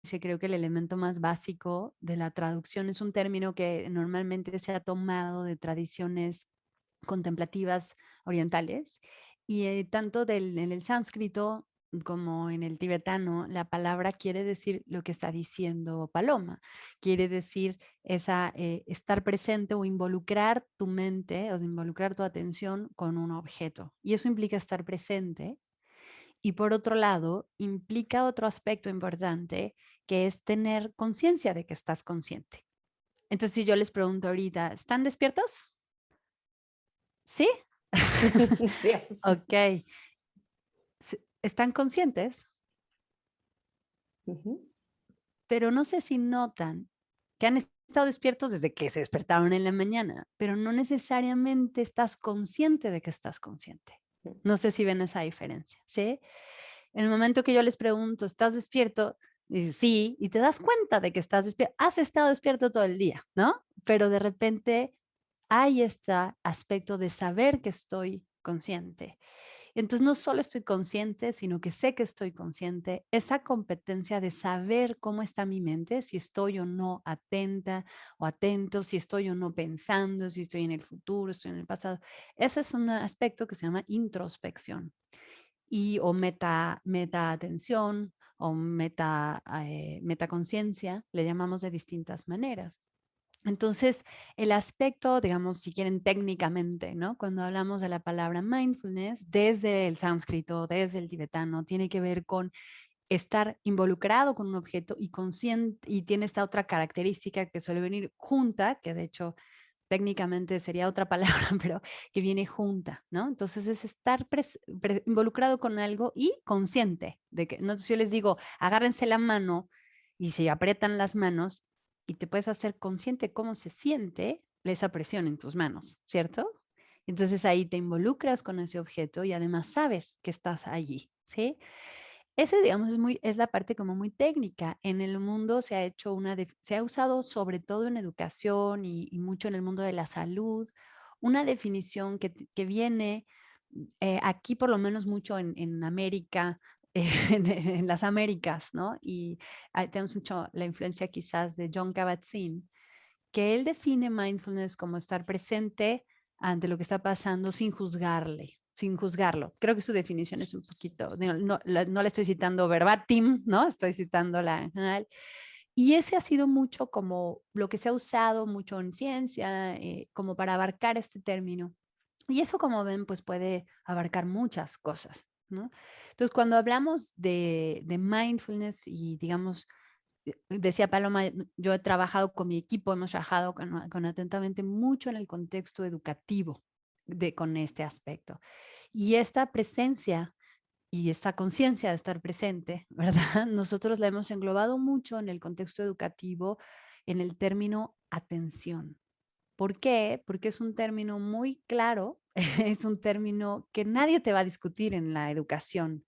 dice, creo que el elemento más básico de la traducción es un término que normalmente se ha tomado de tradiciones contemplativas orientales y tanto en el sánscrito como en el tibetano, la palabra quiere decir lo que está diciendo Paloma, quiere decir estar presente o involucrar tu mente o involucrar tu atención con un objeto. Y eso implica estar presente. Y por otro lado, implica otro aspecto importante que es tener conciencia de que estás consciente. Entonces, si yo les pregunto ahorita, ¿están despiertos? ¿Sí? Sí, eso sí. Ok. ¿Están conscientes? Ujú. Pero no sé si notan que han estado despiertos desde que se despertaron en la mañana, pero no necesariamente estás consciente de que estás consciente. No sé si ven esa diferencia, ¿sí? En el momento que yo les pregunto, ¿estás despierto? Dices, sí, y te das cuenta de que estás despierto. Has estado despierto todo el día, ¿no? Pero de repente hay este aspecto de saber que estoy consciente. Entonces, no solo estoy consciente, sino que sé que estoy consciente. Esa competencia de saber cómo está mi mente, si estoy o no atenta o atento, si estoy o no pensando, si estoy en el futuro, estoy en el pasado. Ese es un aspecto que se llama introspección y o meta atención o metaconciencia, le llamamos de distintas maneras. Entonces, el aspecto, digamos, si quieren técnicamente, ¿no? Cuando hablamos de la palabra mindfulness, desde el sánscrito, desde el tibetano, tiene que ver con estar involucrado con un objeto y consciente, y tiene esta otra característica que suele venir junta, que de hecho técnicamente sería otra palabra, pero que viene junta, ¿no? Entonces es estar involucrado con algo y consciente de que, no, si yo les digo, agárrense la mano y se aprietan las manos y te puedes hacer consciente cómo se siente esa presión en tus manos, ¿cierto? Entonces ahí te involucras con ese objeto y además sabes que estás allí, ¿sí? Ese, digamos, es la parte como muy técnica. En el mundo se ha hecho se ha usado sobre todo en educación y mucho en el mundo de la salud, una definición que viene aquí por lo menos mucho en América, en las Américas, ¿no? Y tenemos mucho la influencia quizás de John Kabat-Zinn, que él define mindfulness como estar presente ante lo que está pasando sin juzgarlo. Creo que su definición es un poquito, no la estoy citando verbatim, ¿no? Estoy citando la en general. Y ese ha sido mucho como lo que se ha usado mucho en ciencia, como para abarcar este término. Y eso, como ven, pues puede abarcar muchas cosas, ¿no? Entonces, cuando hablamos de mindfulness y digamos, decía Paloma, yo he trabajado con mi equipo, hemos trabajado con atentamente mucho en el contexto educativo con este aspecto. Y esta presencia y esta conciencia de estar presente, ¿verdad? Nosotros la hemos englobado mucho en el contexto educativo en el término atención. ¿Por qué? Porque es un término muy claro, es un término que nadie te va a discutir en la educación,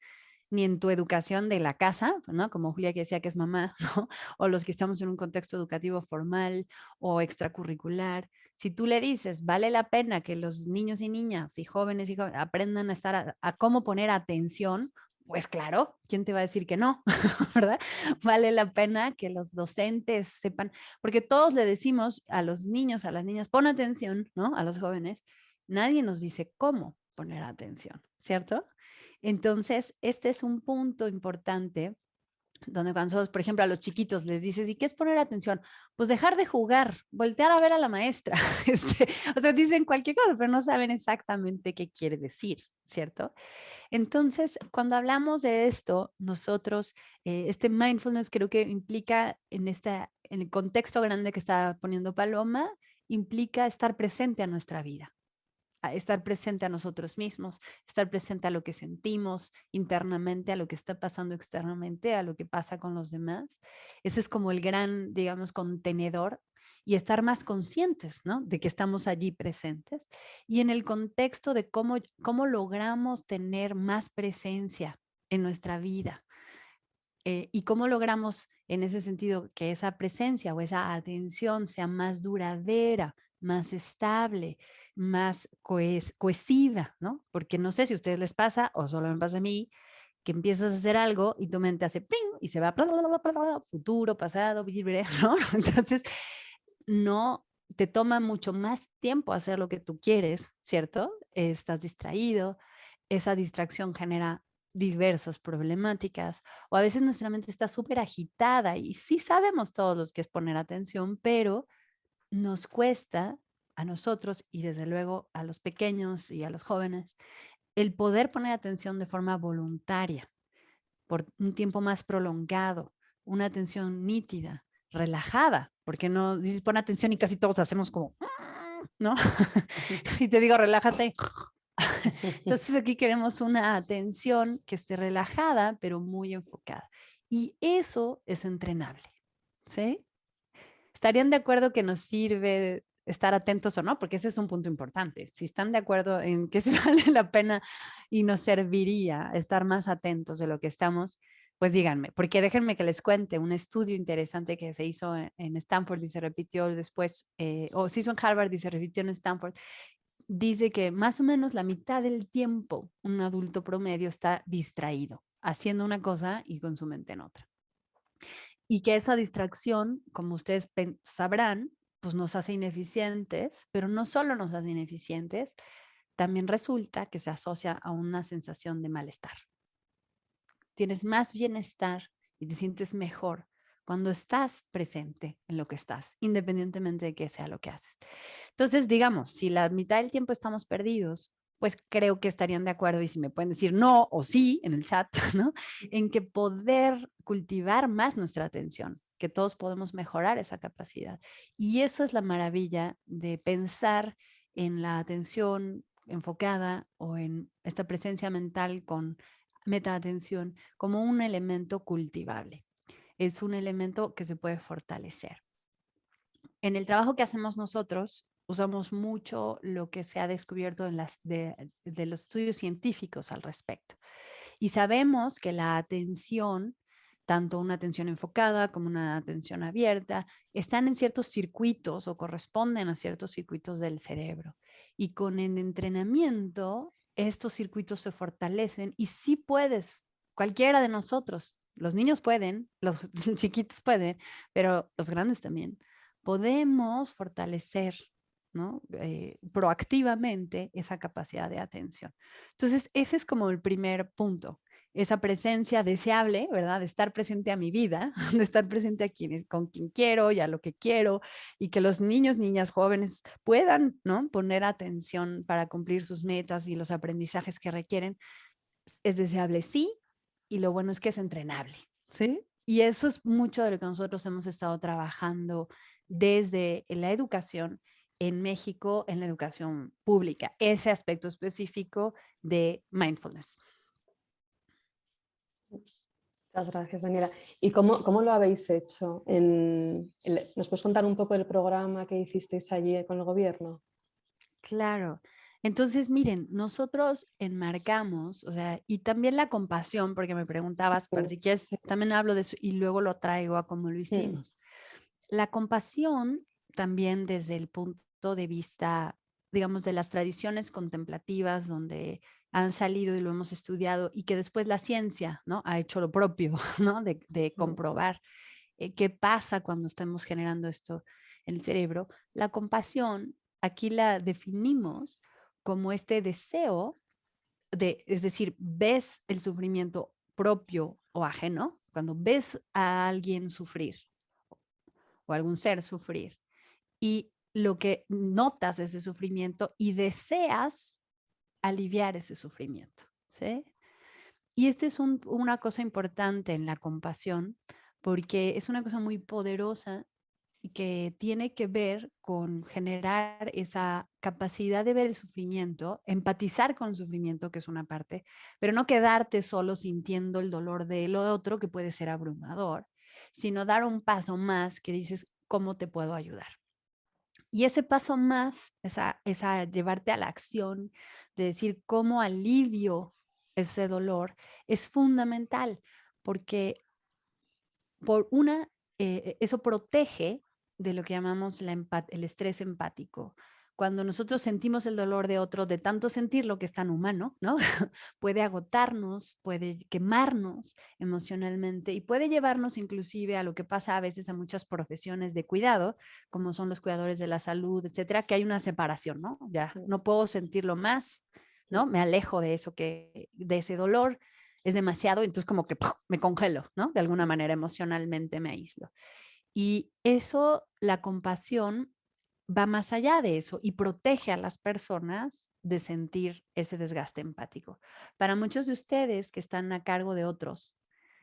ni en tu educación de la casa, ¿no? Como Julia que decía que es mamá, ¿no? O los que estamos en un contexto educativo formal o extracurricular. Si tú le dices, vale la pena que los niños y niñas y jóvenes aprendan a estar a cómo poner atención, pues claro, ¿quién te va a decir que no? ¿Verdad? Vale la pena que los docentes sepan, porque todos le decimos a los niños, a las niñas, pon atención, ¿no? A los jóvenes. Nadie nos dice cómo poner atención, ¿cierto? Entonces, este es un punto importante donde cuando nosotros, por ejemplo, a los chiquitos les dices, ¿y qué es poner atención? Pues dejar de jugar, voltear a ver a la maestra. O sea, dicen cualquier cosa, pero no saben exactamente qué quiere decir, ¿cierto? Entonces, cuando hablamos de esto, nosotros, este mindfulness creo que implica en el contexto grande que está poniendo Paloma, implica estar presente a nuestra vida, a estar presente a nosotros mismos, estar presente a lo que sentimos internamente, a lo que está pasando externamente, a lo que pasa con los demás. Ese es como el gran, digamos, contenedor y estar más conscientes, ¿no? De que estamos allí presentes y en el contexto de cómo logramos tener más presencia en nuestra vida. Y cómo logramos en ese sentido que esa presencia o esa atención sea más duradera, más estable, más cohesiva, ¿no? Porque no sé si a ustedes les pasa o solo me pasa a mí, que empiezas a hacer algo y tu mente hace ¡ping! Y se va futuro, pasado, ¿no? Entonces, no te toma mucho más tiempo hacer lo que tú quieres, ¿cierto? Estás distraído, esa distracción genera diversas problemáticas, o a veces nuestra mente está súper agitada y sí sabemos todos los que es poner atención, pero nos cuesta a nosotros y desde luego a los pequeños y a los jóvenes el poder poner atención de forma voluntaria por un tiempo más prolongado, una atención nítida, relajada, porque no dices pon atención y casi todos hacemos como, ¿no? Y te digo, relájate. Entonces aquí queremos una atención que esté relajada, pero muy enfocada. Y eso es entrenable, ¿sí? ¿Estarían de acuerdo que nos sirve estar atentos o no? Porque ese es un punto importante. Si están de acuerdo en que se vale la pena y nos serviría estar más atentos de lo que estamos, pues díganme, porque déjenme que les cuente un estudio interesante que se hizo en Stanford y se repitió después, o se hizo en Harvard y se repitió en Stanford. Dice que más o menos la mitad del tiempo un adulto promedio está distraído, haciendo una cosa y con su mente en otra. Y que esa distracción, como ustedes sabrán, pues nos hace ineficientes, pero no solo nos hace ineficientes, también resulta que se asocia a una sensación de malestar. Tienes más bienestar y te sientes mejor cuando estás presente en lo que estás, independientemente de qué sea lo que haces. Entonces, digamos, si la mitad del tiempo estamos perdidos, pues creo que estarían de acuerdo y si me pueden decir no o sí en el chat, ¿no? En que poder cultivar más nuestra atención, que todos podemos mejorar esa capacidad. Y eso es la maravilla de pensar en la atención enfocada o en esta presencia mental con metaatención como un elemento cultivable. Es un elemento que se puede fortalecer. En el trabajo que hacemos nosotros, usamos mucho lo que se ha descubierto de los estudios científicos al respecto. Y sabemos que la atención, tanto una atención enfocada como una atención abierta, están en ciertos circuitos o corresponden a ciertos circuitos del cerebro. Y con el entrenamiento, estos circuitos se fortalecen y sí puedes, cualquiera de nosotros, los niños pueden, los chiquitos pueden, pero los grandes también, podemos fortalecer, ¿no? Proactivamente esa capacidad de atención. Entonces, ese es como el primer punto, esa presencia deseable, ¿verdad? De estar presente a mi vida, de estar presente a con quien quiero y a lo que quiero, y que los niños, niñas, jóvenes puedan, ¿no? Poner atención para cumplir sus metas y los aprendizajes que requieren. Es deseable, sí, y lo bueno es que es entrenable, ¿sí? Y eso es mucho de lo que nosotros hemos estado trabajando desde la educación en México, en la educación pública, ese aspecto específico de mindfulness. Muchas gracias, Daniela. ¿Y cómo lo habéis hecho? ¿Nos puedes contar un poco del programa que hicisteis allí con el gobierno? Claro. Entonces, miren, nosotros enmarcamos, o sea, y también la compasión, porque me preguntabas, pero si quieres, Sí. también hablo de eso y luego lo traigo a cómo lo hicimos. La compasión también desde el punto de vista, digamos, de las tradiciones contemplativas donde han salido y lo hemos estudiado y que después la ciencia, ¿no? Ha hecho lo propio, ¿no? De comprobar qué pasa cuando estamos generando esto en el cerebro. La compasión, aquí la definimos como este deseo es decir, ves el sufrimiento propio o ajeno, cuando ves a alguien sufrir o algún ser sufrir y lo que notas es ese sufrimiento y deseas aliviar ese sufrimiento, ¿sí? Y esta es una cosa importante en la compasión porque es una cosa muy poderosa y que tiene que ver con generar esa capacidad de ver el sufrimiento, empatizar con el sufrimiento, que es una parte, pero no quedarte solo sintiendo el dolor del otro, que puede ser abrumador, sino dar un paso más que dices, ¿cómo te puedo ayudar? Y ese paso más, esa llevarte a la acción, de decir cómo alivio ese dolor, es fundamental, porque eso protege de lo que llamamos el estrés empático. cuando nosotros sentimos el dolor de otro, de tanto sentirlo que es tan humano, ¿no? Puede agotarnos, puede quemarnos emocionalmente y puede llevarnos inclusive a lo que pasa a veces a muchas profesiones de cuidado, como son los cuidadores de la salud, etcétera, que hay una separación, ¿no? Ya no puedo sentirlo más, ¿no? Me alejo de eso, de ese dolor, es demasiado, entonces como que ¡puf! Me congelo, ¿no? De alguna manera emocionalmente me aíslo. Y eso, la compasión va más allá de eso y protege a las personas de sentir ese desgaste empático. Para muchos de ustedes que están a cargo de otros,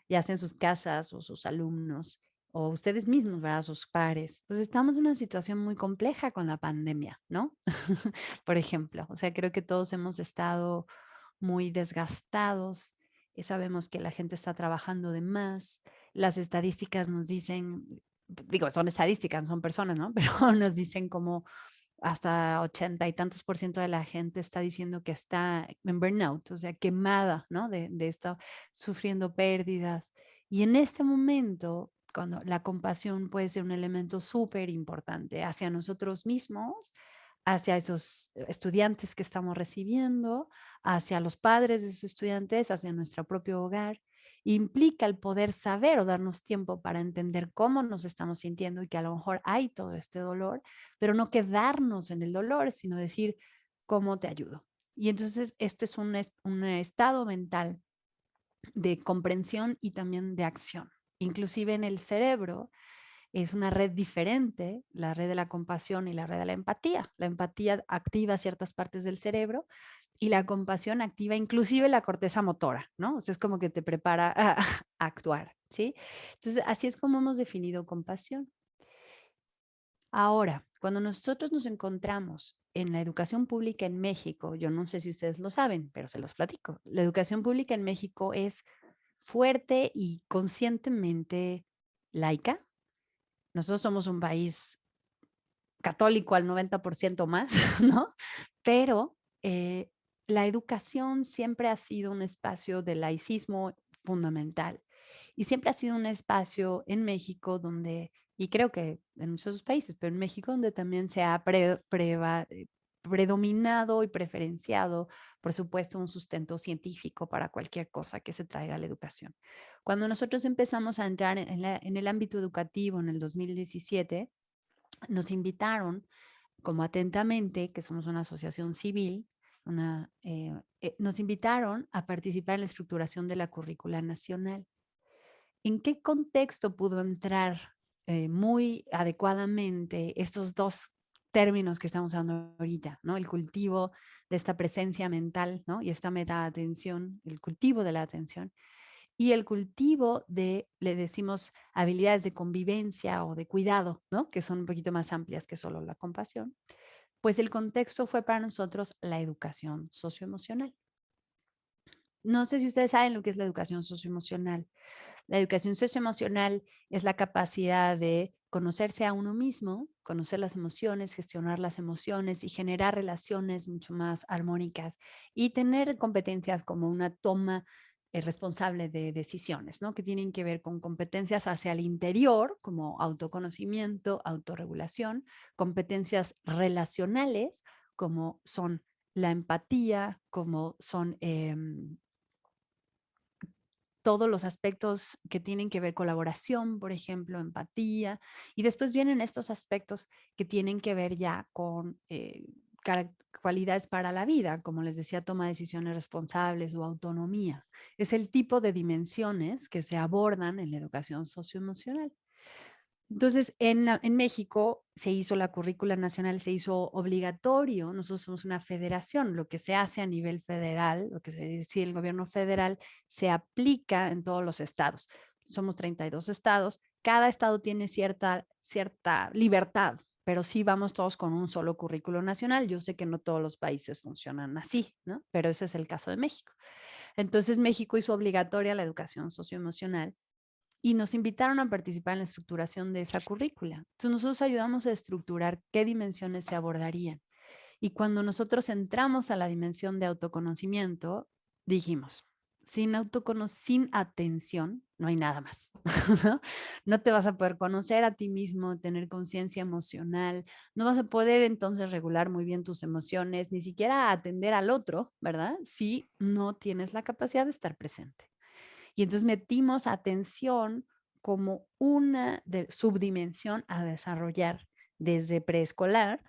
ya sea en sus casas o sus alumnos o ustedes mismos, ¿verdad? Sus pares, pues estamos en una situación muy compleja con la pandemia, ¿no? Por ejemplo, o sea, creo que todos hemos estado muy desgastados, sabemos que la gente está trabajando de más, las estadísticas nos dicen, digo, son estadísticas, no son personas, ¿no? Pero nos dicen como hasta 80 y tantos por ciento de la gente está diciendo que está en burnout, o sea, quemada, ¿no? De estar sufriendo pérdidas. Y en este momento, cuando la compasión puede ser un elemento súper importante hacia nosotros mismos, hacia esos estudiantes que estamos recibiendo, hacia los padres de esos estudiantes, hacia nuestro propio hogar, implica el poder saber o darnos tiempo para entender cómo nos estamos sintiendo y que a lo mejor hay todo este dolor, pero no quedarnos en el dolor, sino decir, ¿cómo te ayudo? Y entonces este es un estado mental de comprensión y también de acción. Inclusive en el cerebro es una red diferente, la red de la compasión y la red de la empatía. La empatía activa ciertas partes del cerebro y la compasión activa inclusive la corteza motora, ¿no? O sea, es como que te prepara a actuar, ¿sí? Entonces, así es como hemos definido compasión. Ahora, cuando nosotros nos encontramos en la educación pública en México, yo no sé si ustedes lo saben, pero se los platico. La educación pública en México es fuerte y conscientemente laica. Nosotros somos un país católico al 90% más, ¿no? Pero la educación siempre ha sido un espacio de laicismo fundamental y siempre ha sido un espacio en México donde, y creo que en muchos países, pero en México donde también se ha predominado y preferenciado, por supuesto, un sustento científico para cualquier cosa que se traiga a la educación. Cuando nosotros empezamos a entrar en el ámbito educativo en el 2017, nos invitaron como Atentamente, que somos una asociación civil, nos invitaron a participar en la estructuración de la currícula nacional. ¿En qué contexto pudo entrar muy adecuadamente estos dos términos que estamos usando ahorita, ¿no? El cultivo de esta presencia mental, ¿no? Y esta meta atención, el cultivo de la atención y el cultivo de, le decimos, habilidades de convivencia o de cuidado, ¿no? Que son un poquito más amplias que solo la compasión. Pues el contexto fue para nosotros la educación socioemocional. No sé si ustedes saben lo que es la educación socioemocional. La educación socioemocional es la capacidad de conocerse a uno mismo, conocer las emociones, gestionar las emociones y generar relaciones mucho más armónicas y tener competencias como una toma responsable de decisiones, ¿no? Que tienen que ver con competencias hacia el interior, como autoconocimiento, autorregulación, competencias relacionales, como son la empatía, como son todos los aspectos que tienen que ver colaboración, por ejemplo, empatía, y después vienen estos aspectos que tienen que ver ya con cualidades para la vida, como les decía, toma de decisiones responsables o autonomía. Es el tipo de dimensiones que se abordan en la educación socioemocional. Entonces, en México se hizo la currícula nacional, se hizo obligatorio. Nosotros somos una federación. Lo que se hace a nivel federal, lo que se decide el gobierno federal, se aplica en todos los estados. Somos 32 estados. Cada estado tiene cierta libertad, pero sí vamos todos con un solo currículo nacional. Yo sé que no todos los países funcionan así, ¿no? Pero ese es el caso de México. Entonces, México hizo obligatoria la educación socioemocional y nos invitaron a participar en la estructuración de esa currícula. Entonces nosotros ayudamos a estructurar qué dimensiones se abordarían. Y cuando nosotros entramos a la dimensión de autoconocimiento, dijimos, sin atención, no hay nada más. ¿No? No te vas a poder conocer a ti mismo, tener conciencia emocional, no vas a poder entonces regular muy bien tus emociones, ni siquiera atender al otro, ¿verdad? Si no tienes la capacidad de estar presente. Y entonces metimos atención como una subdimensión a desarrollar desde preescolar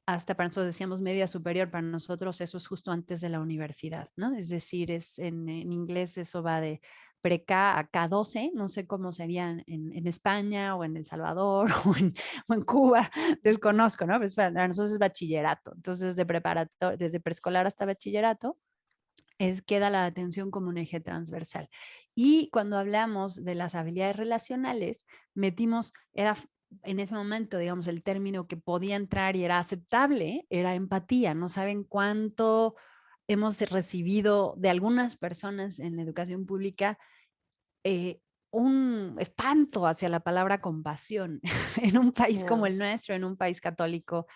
hasta, para nosotros decíamos media superior, para nosotros eso es justo antes de la universidad, ¿no? Es decir, en inglés eso va de pre-K a K12, no sé cómo serían en España o en El Salvador o en Cuba, desconozco, ¿no? Pues para nosotros es bachillerato, entonces desde preescolar hasta bachillerato queda la atención como un eje transversal. Y cuando hablamos de las habilidades relacionales, era en ese momento, digamos, el término que podía entrar y era aceptable, era empatía. No saben cuánto hemos recibido de algunas personas en la educación pública un espanto hacia la palabra compasión. En un país como el nuestro, en un país católico,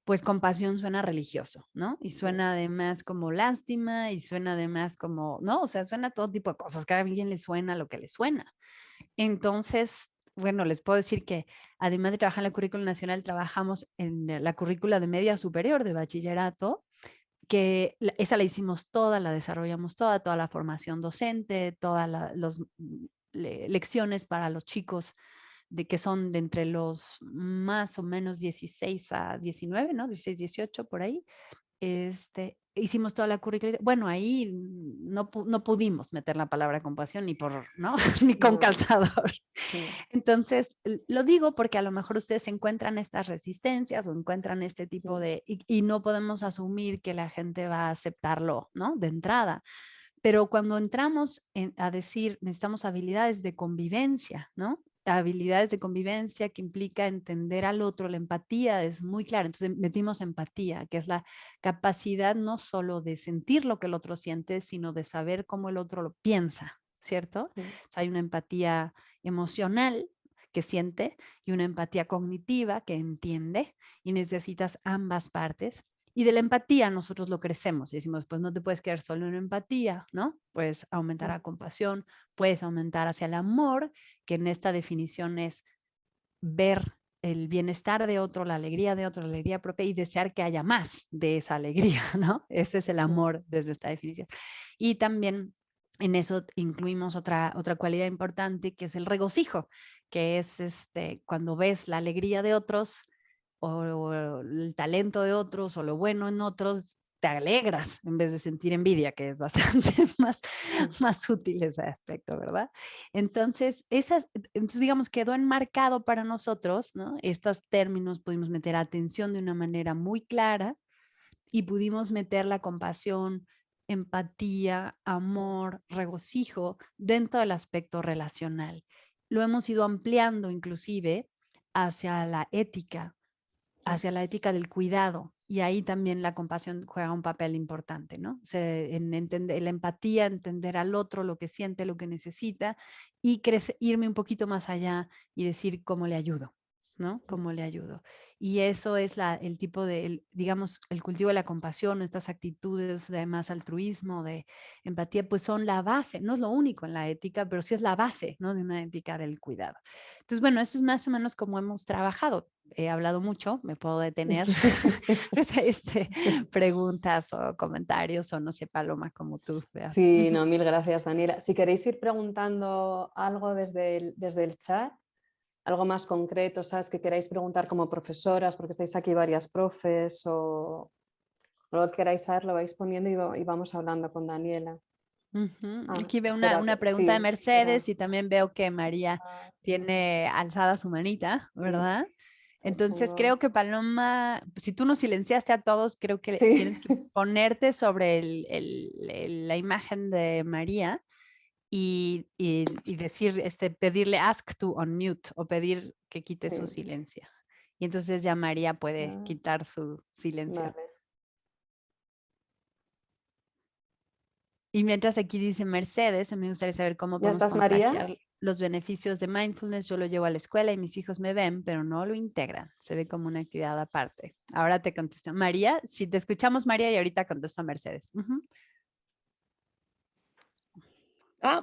pues compasión suena religioso, ¿no? Y suena además como lástima y suena además como, ¿no? O sea, suena todo tipo de cosas, cada quien le suena lo que le suena. Entonces, bueno, les puedo decir que además de trabajar en la currícula nacional, trabajamos en la currícula de media superior de bachillerato, que esa la hicimos toda, la desarrollamos toda la formación docente, todas las lecciones para los chicos de que son de entre los más o menos 16 a 19, ¿no? 16, 18 por ahí. Hicimos toda la currícula. Bueno, ahí no pudimos meter la palabra compasión ni por, ¿no? Ni con calzador. Entonces, lo digo porque a lo mejor ustedes encuentran estas resistencias o encuentran este tipo de, y no podemos asumir que la gente va a aceptarlo, ¿no? De entrada. Pero cuando entramos a decir, necesitamos habilidades de convivencia, ¿no? Habilidades de convivencia que implica entender al otro, la empatía es muy clara. Entonces metimos empatía, que es la capacidad no solo de sentir lo que el otro siente, sino de saber cómo el otro lo piensa, ¿cierto? O sea, hay una empatía emocional que siente y una empatía cognitiva que entiende y necesitas ambas partes. Y de la empatía nosotros lo crecemos y decimos, pues no te puedes quedar solo en empatía, ¿no? Puedes aumentar a compasión, puedes aumentar hacia el amor, que en esta definición es ver el bienestar de otro, la alegría de otro, la alegría propia y desear que haya más de esa alegría, ¿no? Ese es el amor desde esta definición. Y también en eso incluimos otra cualidad importante que es el regocijo, que es cuando ves la alegría de otros, o el talento de otros o lo bueno en otros, te alegras en vez de sentir envidia, que es bastante más útil ese aspecto, ¿verdad? Entonces, entonces, digamos, quedó enmarcado para nosotros, ¿no? Estos términos pudimos meter atención de una manera muy clara y pudimos meter la compasión, empatía, amor, regocijo dentro del aspecto relacional. Lo hemos ido ampliando inclusive hacia la ética, del cuidado. Y ahí también la compasión juega un papel importante, ¿no? O sea, en entender la empatía, entender al otro, lo que siente, lo que necesita, y irme un poquito más allá y decir cómo le ayudo, ¿no? ¿Cómo le ayudo? Y eso es el tipo de, digamos, el cultivo de la compasión, estas actitudes de más altruismo, de empatía, pues son la base, no es lo único en la ética, pero sí es la base, ¿no? De una ética del cuidado. Entonces, bueno, eso es más o menos como hemos trabajado. He hablado mucho, me puedo detener. Preguntas o comentarios o no sé, Paloma, como tú veas. Sí, no, mil gracias, Daniela. Si queréis ir preguntando algo desde el chat, algo más concreto, ¿sabes? Que queráis preguntar como profesoras, porque estáis aquí varias profes o lo que queráis saber, lo vais poniendo y vamos hablando con Daniela. Aquí veo Espera, una pregunta sí, de Mercedes espera. y también veo que María tiene alzada su manita, Sí, ¿verdad? lo Entonces tengo. creo que Paloma, si tú nos silenciaste a todos, creo que Sí, tienes que ponerte sobre la imagen de María y decir, pedirle ask to unmute o pedir que quite su sí. silencio. Y entonces ya María puede Ah, quitar su silencio. vale. Y mientras aquí dice Mercedes, me gustaría saber cómo ¿Ya podemos estás, María? contagiar los beneficios de mindfulness. Yo lo llevo a la escuela y mis hijos me ven, pero no lo integran. Se ve como una actividad aparte. Ahora te contesto. María, si te escuchamos, María, y ahorita contesto a Mercedes.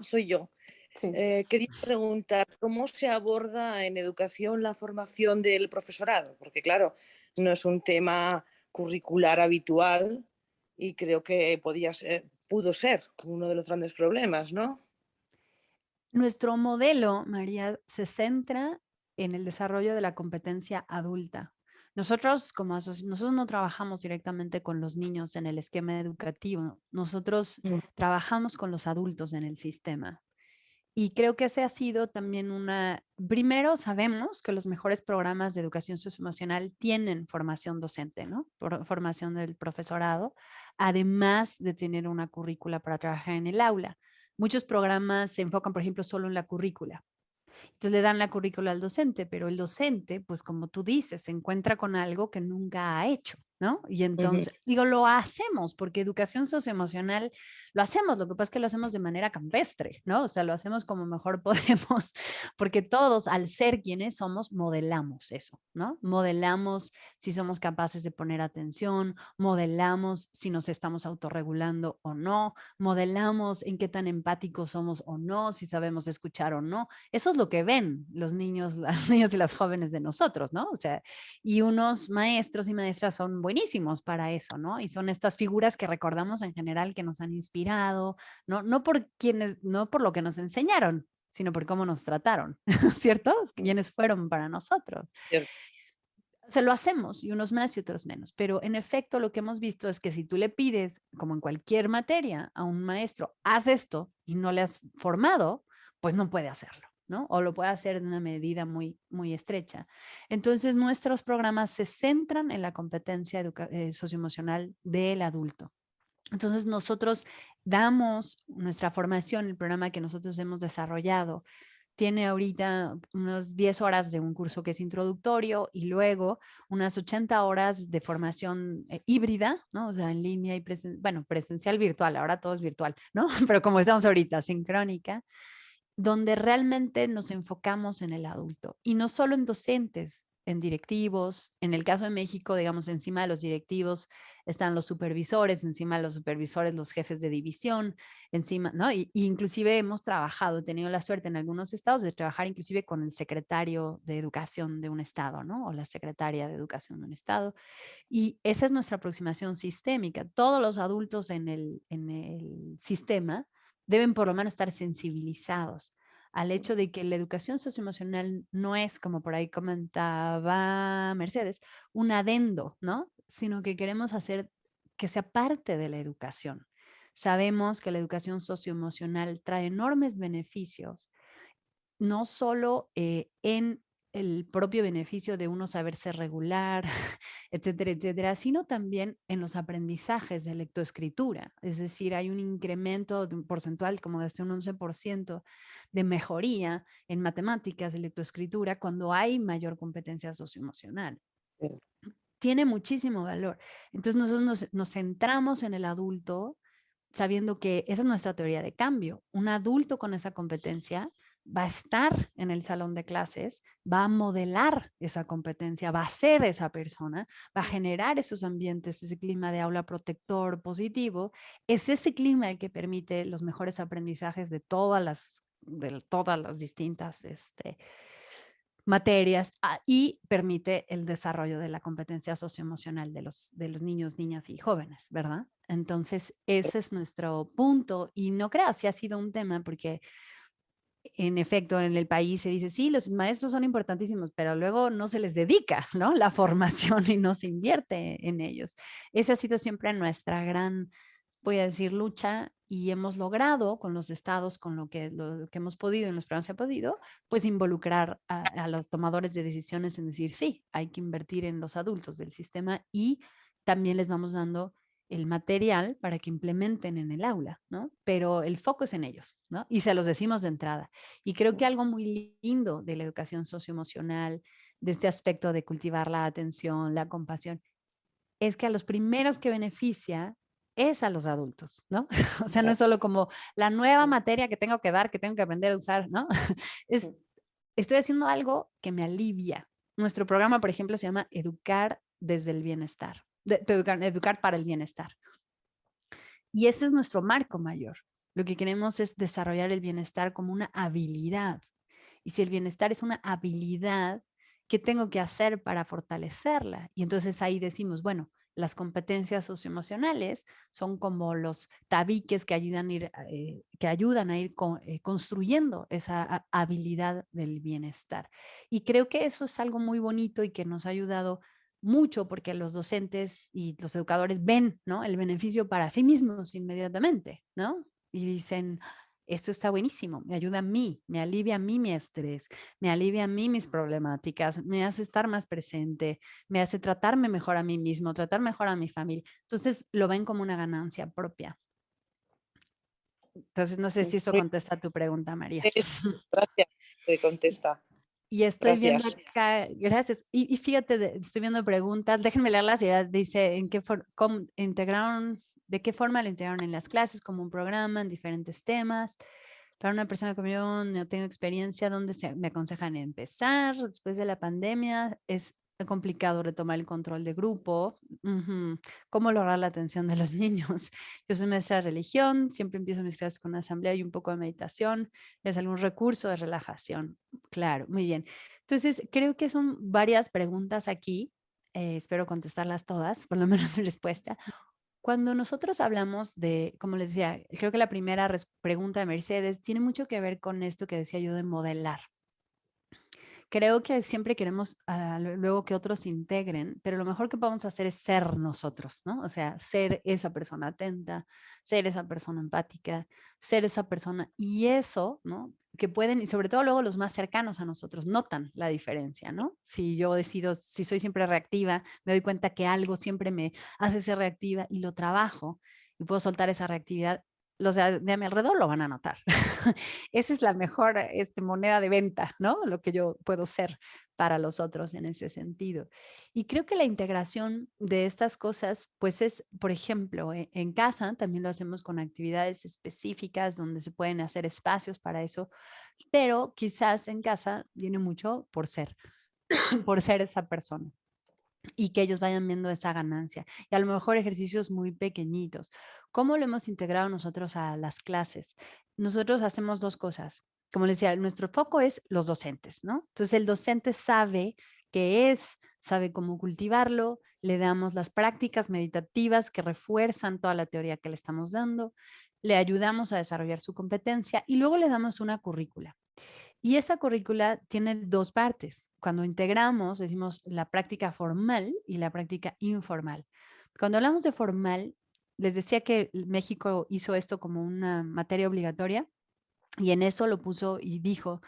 Soy yo. Sí. Quería preguntar, ¿cómo se aborda en educación la formación del profesorado? Porque claro, no es un tema curricular habitual y creo que pudo ser uno de los grandes problemas, ¿no? Nuestro modelo, María, se centra en el desarrollo de la competencia adulta. Nosotros, nosotros no trabajamos directamente con los niños en el esquema educativo, nosotros Mm. trabajamos con los adultos en el sistema. Y creo que ese ha sido también primero sabemos que los mejores programas de educación socioemocional tienen formación docente, ¿no? Formación del profesorado, además de tener una currícula para trabajar en el aula. Muchos programas se enfocan, por ejemplo, solo en la currícula. Entonces le dan la currícula al docente, pero el docente, pues como tú dices, se encuentra con algo que nunca ha hecho, ¿no? Y Ujú. entonces, digo, lo hacemos porque educación socioemocional lo hacemos, lo que pasa es que lo hacemos de manera campestre, ¿no? O sea, lo hacemos como mejor podemos, porque todos, al ser quienes somos, modelamos eso, ¿no? Modelamos si somos capaces de poner atención, modelamos si nos estamos autorregulando o no, modelamos en qué tan empáticos somos o no, si sabemos escuchar o no. Eso es lo que ven los niños, las niñas y las jóvenes de nosotros, ¿no? O sea, y unos maestros y maestras son buenísimos para eso, ¿no? Y son estas figuras que recordamos en general que nos han inspirado, no por quienes, no por lo que nos enseñaron, sino por cómo nos trataron, ¿cierto? Quienes fueron para nosotros. Cierto. O sea, lo hacemos y unos más y otros menos, pero en efecto lo que hemos visto es que si tú le pides, como en cualquier materia, a un maestro, haz esto y no le has formado, pues no puede hacerlo, ¿no? O lo puede hacer de una medida muy, muy estrecha. Entonces, nuestros programas se centran en la competencia socioemocional del adulto. Entonces, nosotros damos nuestra formación, el programa que nosotros hemos desarrollado, tiene ahorita unas 10 horas de un curso que es introductorio y luego unas 80 horas de formación híbrida, ¿no? O sea, en línea y presencial virtual, ahora todo es virtual, ¿no? Pero como estamos ahorita, sincrónica, donde realmente nos enfocamos en el adulto y no solo en docentes, en directivos. En el caso de México, digamos, encima de los directivos están los supervisores, encima de los supervisores los jefes de división, encima, ¿no? Y inclusive hemos trabajado, he tenido la suerte en algunos estados de trabajar inclusive con el secretario de educación de un estado, ¿no? O la secretaria de educación de un estado. Y esa es nuestra aproximación sistémica. Todos los adultos en el sistema deben por lo menos estar sensibilizados al hecho de que la educación socioemocional no es, como por ahí comentaba Mercedes, un adendo, ¿no? Sino que queremos hacer que sea parte de la educación. Sabemos que la educación socioemocional trae enormes beneficios, no solo en el propio beneficio de uno saberse regular, etcétera, etcétera, sino también en los aprendizajes de lectoescritura. Es decir, hay un incremento de un porcentual como de hasta un 11% de mejoría en matemáticas de lectoescritura cuando hay mayor competencia socioemocional. Sí. Tiene muchísimo valor. Entonces nosotros nos centramos en el adulto sabiendo que esa es nuestra teoría de cambio. Un adulto con esa competencia va a estar en el salón de clases, va a modelar esa competencia, va a ser esa persona, va a generar esos ambientes, ese clima de aula protector, positivo. Es ese clima el que permite los mejores aprendizajes de todas las distintas materias y permite el desarrollo de la competencia socioemocional de los niños, niñas y jóvenes, ¿verdad? Entonces, ese es nuestro punto y no creas si ha sido un tema porque en efecto, en el país se dice, sí, los maestros son importantísimos, pero luego no se les dedica, ¿no? La formación y no se invierte en ellos. Esa ha sido siempre nuestra gran, voy a decir, lucha y hemos logrado con los estados, con lo que hemos podido, en los programas se ha podido, pues involucrar a los tomadores de decisiones en decir, sí, hay que invertir en los adultos del sistema y también les vamos dando el material para que implementen en el aula, ¿no? Pero el foco es en ellos, ¿no? Y se los decimos de entrada. Y creo que algo muy lindo de la educación socioemocional, de este aspecto de cultivar la atención, la compasión, es que a los primeros que beneficia es a los adultos, ¿no? O sea, no es solo como la nueva materia que tengo que dar, que tengo que aprender a usar, ¿no? Es, estoy haciendo algo que me alivia. Nuestro programa, por ejemplo, se llama Educar desde el Bienestar, educar para el bienestar. Y ese es nuestro marco mayor. Lo que queremos es desarrollar el bienestar como una habilidad. Y si el bienestar es una habilidad, ¿qué tengo que hacer para fortalecerla? Y entonces ahí decimos, bueno, las competencias socioemocionales son como los tabiques que ayudan a ir construyendo esa habilidad del bienestar. Y creo que eso es algo muy bonito y que nos ha ayudado mucho porque los docentes y los educadores ven, ¿no?, el beneficio para sí mismos inmediatamente, ¿no? Y dicen, esto está buenísimo, me ayuda a mí, me alivia a mí mi estrés, me alivia a mí mis problemáticas, me hace estar más presente, me hace tratarme mejor a mí mismo, tratar mejor a mi familia. Entonces lo ven como una ganancia propia. Entonces no sé si eso Muy contesta tu pregunta, María. bien, gracias, te contesta. Y estoy viendo Gracias. acá, gracias. Y fíjate, estoy viendo preguntas, déjenme leerlas. Ya dice, cómo integraron, de qué forma lo integraron en las clases, como un programa, en diferentes temas. Para una persona como yo, no tengo experiencia, ¿dónde me aconsejan empezar? Después de la pandemia, es complicado retomar el control de grupo. Ujú. ¿Cómo lograr la atención de los niños? Yo soy maestra de religión, siempre empiezo mis clases con asamblea y un poco de meditación. ¿Es algún recurso de relajación? Claro, muy bien. Entonces, creo que son varias preguntas aquí. Espero contestarlas todas, por lo menos mi respuesta. Cuando nosotros hablamos de, como les decía, creo que la primera pregunta de Mercedes tiene mucho que ver con esto que decía yo de modelar. Creo que siempre queremos luego que otros se integren, pero lo mejor que podemos hacer es ser nosotros, ¿no? O sea, ser esa persona atenta, ser esa persona empática, ser esa persona y eso, ¿no? Que pueden, y sobre todo luego los más cercanos a nosotros, notan la diferencia, ¿no? Si yo decido, si soy siempre reactiva, me doy cuenta que algo siempre me hace ser reactiva y lo trabajo y puedo soltar esa reactividad, los de a mi alrededor lo van a notar. Esa es la mejor moneda de venta, ¿no? Lo que yo puedo ser para los otros en ese sentido. Y creo que la integración de estas cosas, pues es, por ejemplo, en casa también lo hacemos con actividades específicas donde se pueden hacer espacios para eso, pero quizás en casa viene mucho por ser, por ser esa persona y que ellos vayan viendo esa ganancia. Y a lo mejor ejercicios muy pequeñitos. ¿Cómo lo hemos integrado nosotros a las clases? Nosotros hacemos dos cosas. Como les decía, nuestro foco es los docentes, ¿no? Entonces el docente sabe qué es, sabe cómo cultivarlo, le damos las prácticas meditativas que refuerzan toda la teoría que le estamos dando, le ayudamos a desarrollar su competencia y luego le damos una currícula. Y esa currícula tiene dos partes. Cuando integramos, decimos la práctica formal y la práctica informal. Cuando hablamos de formal, les decía que México hizo esto como una materia obligatoria y en eso lo puso y dijo,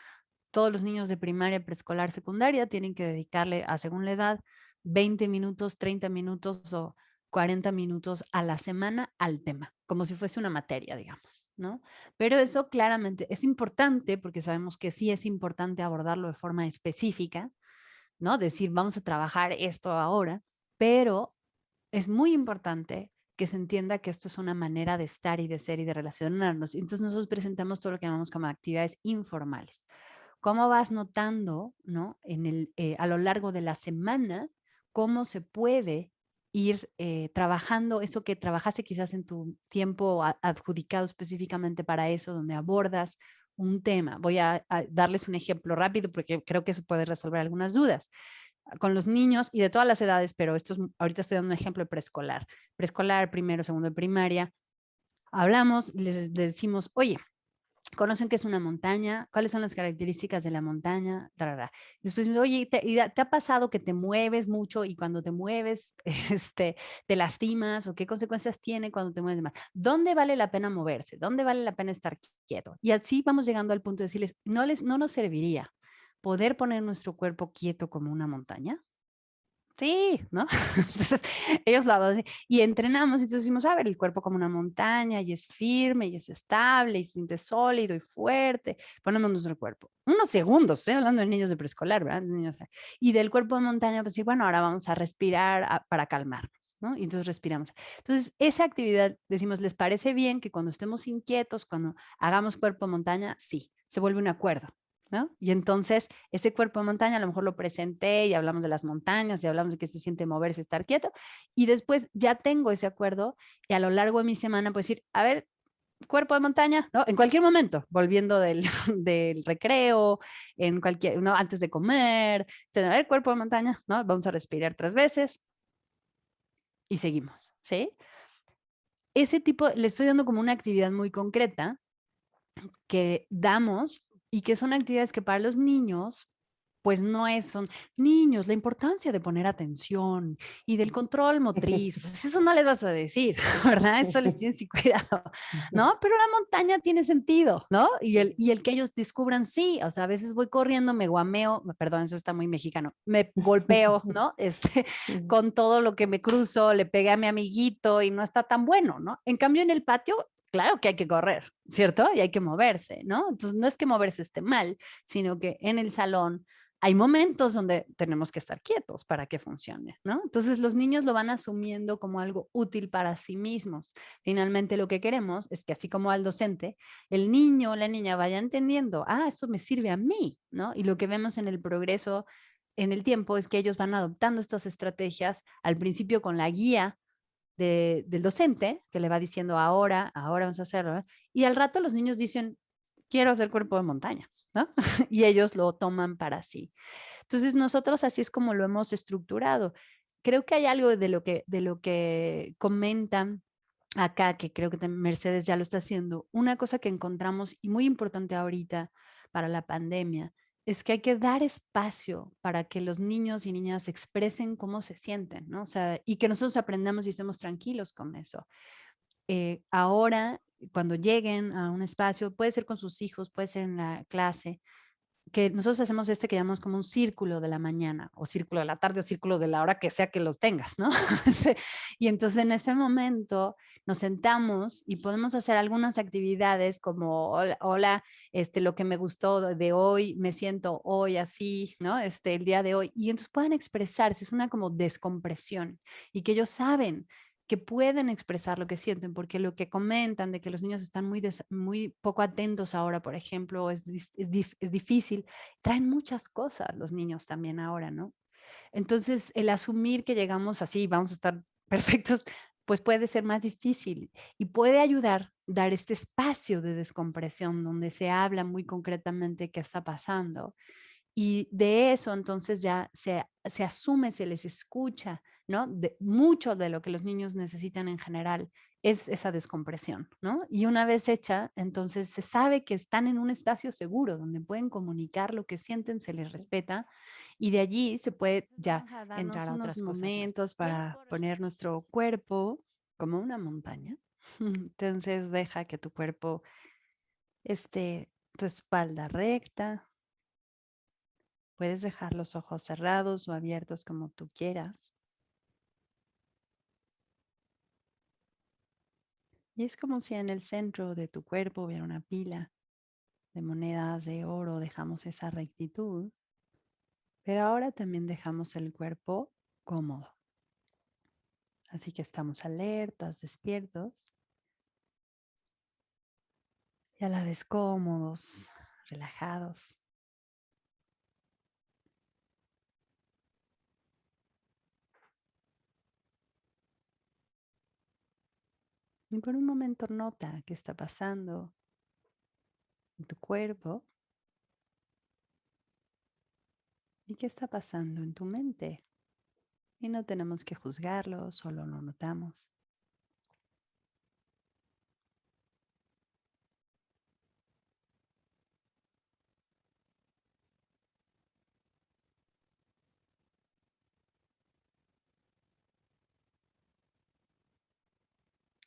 todos los niños de primaria, preescolar, secundaria tienen que dedicarle, a según la edad, 20 minutos, 30 minutos o 40 minutos a la semana al tema, como si fuese una materia, digamos, ¿no? Pero eso claramente es importante porque sabemos que sí es importante abordarlo de forma específica, ¿no? Decir, vamos a trabajar esto ahora, pero es muy importante que se entienda que esto es una manera de estar y de ser y de relacionarnos. Entonces nosotros presentamos todo lo que llamamos como actividades informales. ¿Cómo vas notando, ¿no? A lo largo de la semana, cómo se puede ir trabajando eso que trabajaste quizás en tu tiempo adjudicado específicamente para eso, donde abordas un tema? Voy a darles un ejemplo rápido porque creo que eso puede resolver algunas dudas con los niños y de todas las edades, pero ahorita estoy dando un ejemplo de preescolar. Preescolar, primero, segundo de primaria. Hablamos, les decimos, oye, ¿conocen qué es una montaña? ¿Cuáles son las características de la montaña? Tarara. Después, oye, ¿te ha pasado que te mueves mucho y cuando te mueves te lastimas o qué consecuencias tiene cuando te mueves más? ¿Dónde vale la pena moverse? ¿Dónde vale la pena estar quieto? Y así vamos llegando al punto de decirles, no nos serviría poder poner nuestro cuerpo quieto como una montaña. Sí, ¿no? Entonces, ellos lo hacen y entrenamos, entonces decimos, a ver, el cuerpo como una montaña y es firme y es estable y se siente sólido y fuerte. Ponemos nuestro cuerpo. Unos segundos, estoy hablando de niños de preescolar, ¿verdad? Y del cuerpo de montaña, pues sí, bueno, ahora vamos a respirar para calmarnos, ¿no? Y entonces respiramos. Entonces, esa actividad, decimos, ¿les parece bien que cuando estemos inquietos, cuando hagamos cuerpo de montaña? Sí, se vuelve un acuerdo. ¿No? Y entonces ese cuerpo de montaña a lo mejor lo presenté y hablamos de las montañas y hablamos de que se siente moverse, estar quieto y después ya tengo ese acuerdo y a lo largo de mi semana pues decir, a ver, cuerpo de montaña, ¿no? En cualquier momento, volviendo del, del recreo, en cualquier, ¿no? Antes de comer, a ver, cuerpo de montaña, ¿no? Vamos a respirar 3 veces y seguimos, ¿sí? Ese tipo, le estoy dando como una actividad muy concreta que damos y que son actividades que para los niños pues no es, son niños, la importancia de poner atención y del control motriz, pues eso no les vas a decir, ¿verdad? Eso les tienes que cuidado, ¿no? Pero la montaña tiene sentido, ¿no? Y el que ellos descubran, sí, o sea, a veces voy corriendo, me guameo, perdón, eso está muy mexicano, me golpeo, ¿no? Con todo lo que me cruzo, le pegué a mi amiguito y no está tan bueno, ¿no? En cambio, en el patio, claro que hay que correr, ¿cierto? Y hay que moverse, ¿no? Entonces, no es que moverse esté mal, sino que en el salón hay momentos donde tenemos que estar quietos para que funcione, ¿no? Entonces los niños lo van asumiendo como algo útil para sí mismos. Finalmente lo que queremos es que así como al docente, el niño o la niña vaya entendiendo, ah, esto me sirve a mí, ¿no? Y lo que vemos en el progreso en el tiempo es que ellos van adoptando estas estrategias al principio con la guía del docente que le va diciendo ahora vamos a hacerlo, ¿no? Y al rato los niños dicen, quiero hacer cuerpo de montaña, ¿no? Y ellos lo toman para sí. Entonces, nosotros así es como lo hemos estructurado. Creo que hay algo de lo que comentan acá, que creo que Mercedes ya lo está haciendo. Una cosa que encontramos y muy importante ahorita para la pandemia es que hay que dar espacio para que los niños y niñas expresen cómo se sienten, ¿no? O sea, y que nosotros aprendamos y estemos tranquilos con eso. Ahora, cuando lleguen a un espacio, puede ser con sus hijos, puede ser en la clase, que nosotros hacemos este que llamamos como un círculo de la mañana o círculo de la tarde o círculo de la hora que sea que los tengas, ¿no? Y entonces en ese momento nos sentamos y podemos hacer algunas actividades como, hola, lo que me gustó de hoy, me siento hoy así, ¿no? El día de hoy. Y entonces puedan expresarse, es una como descompresión y que ellos saben que pueden expresar lo que sienten, porque lo que comentan de que los niños están muy poco atentos ahora, por ejemplo, es difícil, traen muchas cosas los niños también ahora, ¿no? Entonces, el asumir que llegamos así, vamos a estar perfectos, pues puede ser más difícil y puede ayudar dar este espacio de descompresión donde se habla muy concretamente qué está pasando y de eso entonces ya se asume, se les escucha, ¿no? Mucho de lo que los niños necesitan en general es esa descompresión, ¿no? Y una vez hecha, entonces se sabe que están en un espacio seguro donde pueden comunicar lo que sienten, se les respeta y de allí se puede ya Vamos a darnos entrar a unos otras cosas más. momentos Para poner nuestro cuerpo como una montaña. Entonces deja que tu cuerpo esté, tu espalda recta. Puedes dejar los ojos cerrados o abiertos como tú quieras. Y es como si en el centro de tu cuerpo hubiera una pila de monedas de oro. Dejamos esa rectitud, pero ahora también dejamos el cuerpo cómodo. Así que estamos alertas, despiertos y a la vez cómodos, relajados. Y por un momento nota qué está pasando en tu cuerpo y qué está pasando en tu mente. Y no tenemos que juzgarlo, solo lo notamos.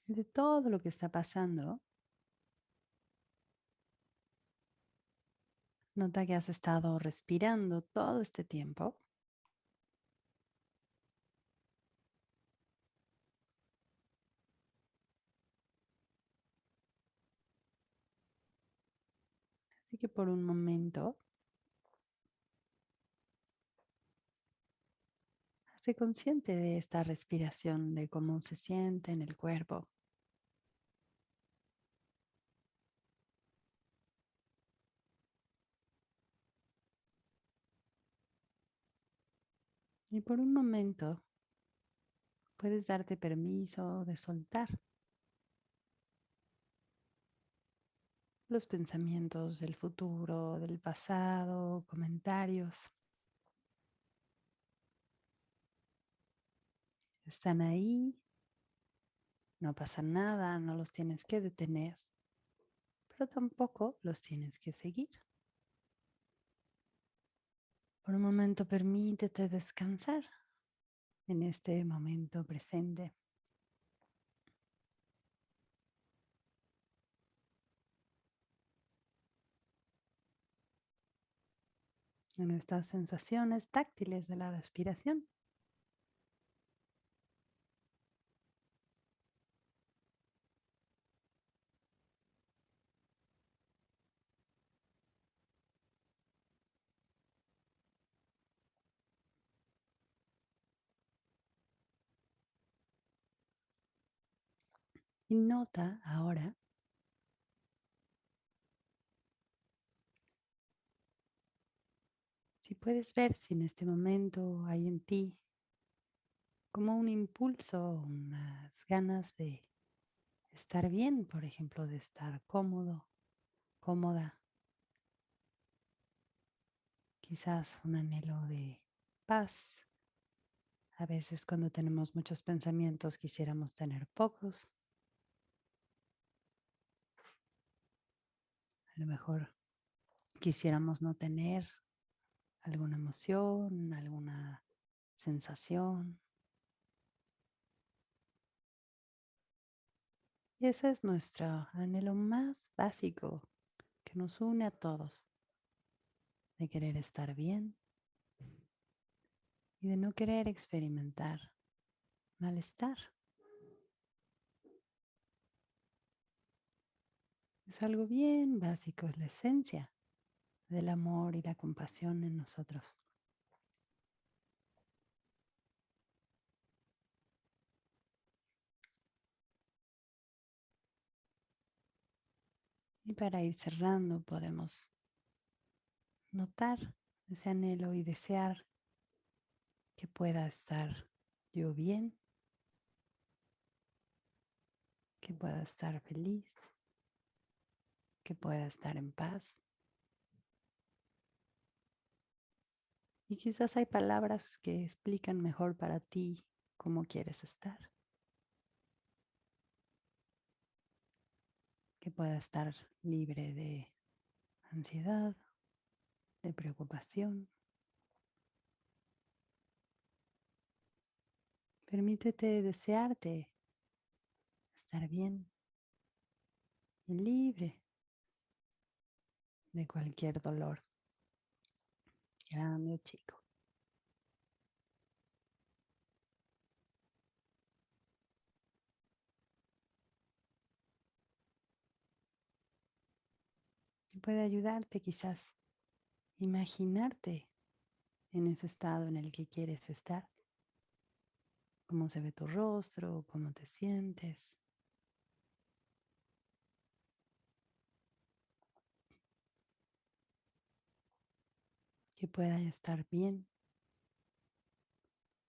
De todo lo que está pasando, nota que has estado respirando todo este tiempo. Así que por un momento, hazte consciente de esta respiración, de cómo se siente en el cuerpo. Y por un momento, puedes darte permiso de soltar. los pensamientos del futuro, del pasado, comentarios. Están ahí, no pasa nada, no los tienes que detener, pero tampoco los tienes que seguir. Por un momento permítete descansar en este momento presente. En estas sensaciones táctiles de la respiración. Y nota ahora si puedes ver si en este momento hay en ti como un impulso, unas ganas de estar bien, por ejemplo, de estar cómodo, cómoda. Quizás un anhelo de paz. A veces cuando tenemos muchos pensamientos quisiéramos tener pocos. A lo mejor quisiéramos no tener alguna emoción, alguna sensación. Y ese es nuestro anhelo más básico que nos une a todos, de querer estar bien y de no querer experimentar malestar. Es algo bien básico, es la esencia del amor y la compasión en nosotros. Y para ir cerrando podemos notar ese anhelo y desear que pueda estar yo bien, que pueda estar feliz, que pueda estar en paz. Y quizás hay palabras que explican mejor para ti cómo quieres estar. Que pueda estar libre de ansiedad, de preocupación. Permítete desearte estar bien y libre de cualquier dolor, grande o chico. Y puede ayudarte quizás imaginarte en ese estado en el que quieres estar, cómo se ve tu rostro, cómo te sientes. Que pueda estar bien,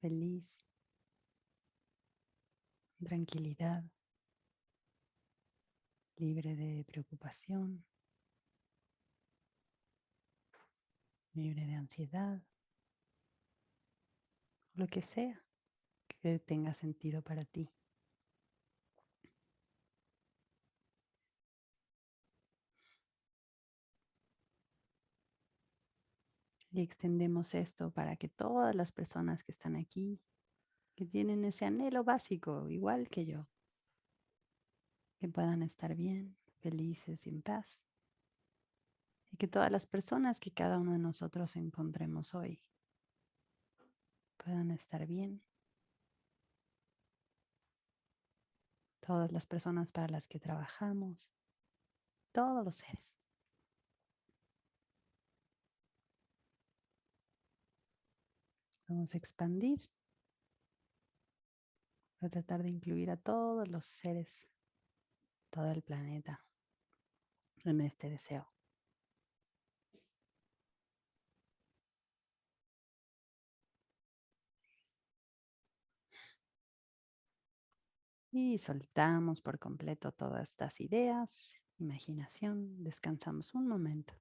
feliz, tranquilidad, libre de preocupación, libre de ansiedad, lo que sea que tenga sentido para ti. Y extendemos esto para que todas las personas que están aquí, que tienen ese anhelo básico, igual que yo, que puedan estar bien, felices y en paz. Y que todas las personas que cada uno de nosotros encontremos hoy puedan estar bien. Todas las personas para las que trabajamos, todos los seres. Vamos a expandir para tratar de incluir a todos los seres, todo el planeta en este deseo. Y soltamos por completo todas estas ideas imaginación. Descansamos un momento.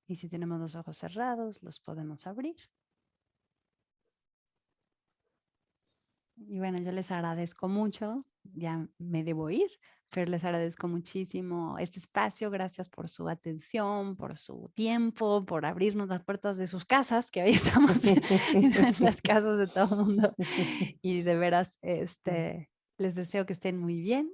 Y si tenemos los ojos cerrados, los podemos abrir. Y bueno, yo les agradezco mucho, ya me debo ir, pero les agradezco muchísimo este espacio. Gracias por su atención, por su tiempo, por abrirnos las puertas de sus casas, que hoy estamos en las casas de todo el mundo. Y de veras, les deseo que estén muy bien.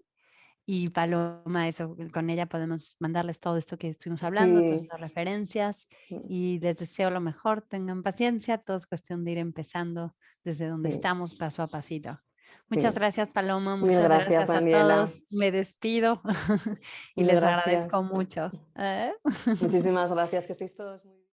Y Paloma, eso, con ella podemos mandarles todo esto que estuvimos hablando, todas Sí. esas referencias, y les deseo lo mejor, tengan paciencia, todo es cuestión de ir empezando desde donde Sí. estamos, paso a pasito. Sí. Muchas gracias, Paloma, Mil muchas gracias, gracias a Daniela. todos, me despido y Mil les gracias. agradezco mucho. Muchísimas gracias, que estéis todos muy bien.